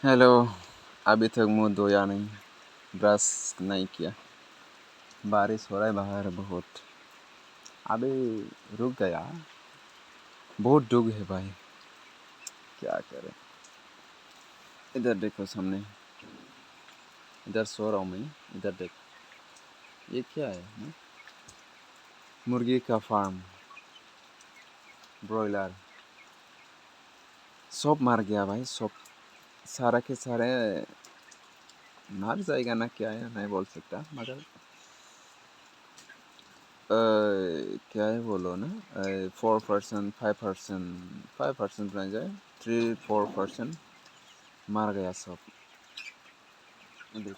Hello. अभी तक मुंह धोया नहीं, ब्रश नहीं किया। बारिश हो रहा है बाहर बहुत। अभी रुक गया। बहुत डूब है भाई, क्या करें। इधर देखो सामने, इधर सो रहा हूँ मैं। इधर देख, ये क्या है ना? मुर्गी का फार्म, ब्रॉयलर सब मर गया भाई। सब सारा के सारे मर जाएगा ना, क्या है नहीं बोल सकता, मगर क्या है बोलो ना। 4%, 5% रह जाए, 3-4% मर गया सब। देख,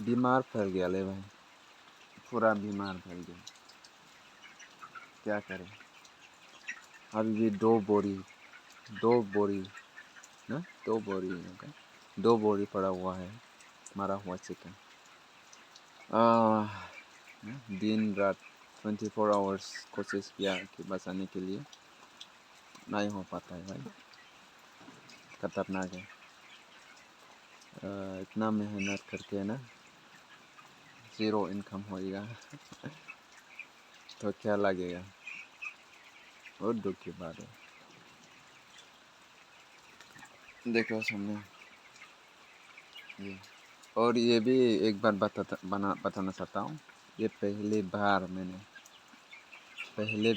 बीमार फैल गया ले भाई, पूरा बीमार फैल गया। क्या करें। अभी भी दो बोरी ना, 2 बोरी होगा, 2 बोरी पड़ा हुआ है मरा हुआ चिकन। दिन रात 24 आवर्स कोशिश किया कि बचाने के लिए, नहीं हो पाता है भाई, खतरनाक है। इतना मेहनत करके ना, ज़ीरो इनकम होएगा तो क्या लगेगा। बहुत दुख की बात है। देखो सामने ये, और ये भी एक बार बताना चाहता हूँ। ये पहले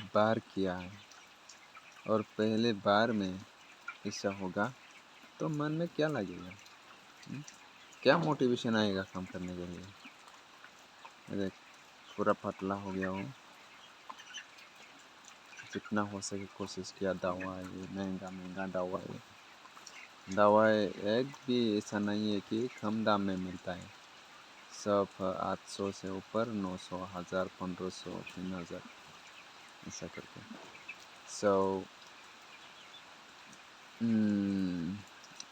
बार किया है, और पहले बार में ऐसा होगा तो मन में क्या लगेगा। हुँ? क्या मोटिवेशन आएगा काम करने के लिए। देख, पूरा पतला हो गया हूँ। जितना हो सके कोशिश किया। दवाई महंगा दवाई एक भी ऐसा नहीं है कि कम दाम में मिलता है। सब 800 से ऊपर, 900, 1000, 1500, 3000 ऐसा करके। सो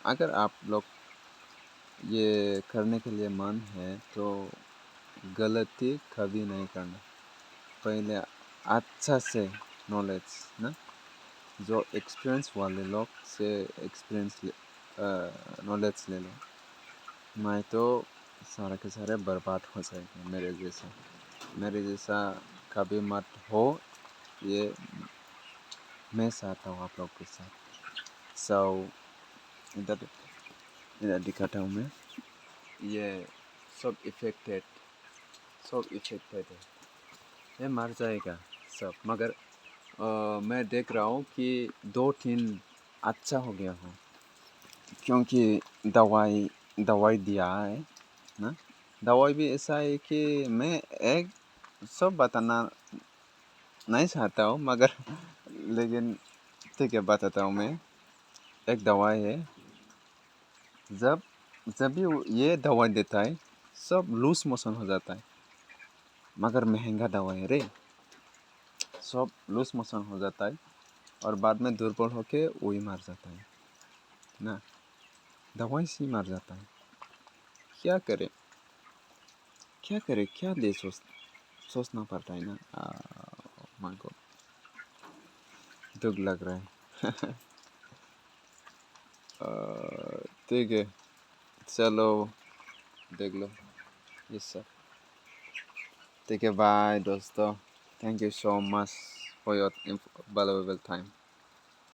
अगर आप लोग ये करने के लिए मन है तो गलती कभी नहीं करना। पहले अच्छा से नॉलेज ना, जो एक्सपीरियंस वाले लोग से नॉलेज ले लो। मैं तो सारा के सारे बर्बाद हो जाएगा। मेरे जैसा कभी मत हो, ये मैं चाहता हूँ आप लोग के साथ। सो इधर इधर दिखाता हूँ मैं। ये सब इफेक्टेड है, ये मर जाएगा सब। मगर मैं देख रहा हूँ कि 2-3 अच्छा हो गया हो, क्योंकि दवाई दिया है ना। दवाई भी ऐसा है कि मैं एक सब बताना नहीं चाहता हूँ, मगर लेकिन ठीक है बताता हूँ मैं। एक दवाई है, जब जब भी ये दवाई देता है सब लूज मोशन हो जाता है। मगर महंगा दवाई है रे, सब लूज मोशन हो जाता है और बाद में दुर्बल होके वही मर जाता है ना। दवाई से ही मर जाता है। क्या करे, क्या दे सोचना पड़ता है ना। माय गॉड, दुख लग रहा है ठीक है, चलो देख लो ये सब। ठीक है, बाय दोस्तों। Thank you so much for your valuable time.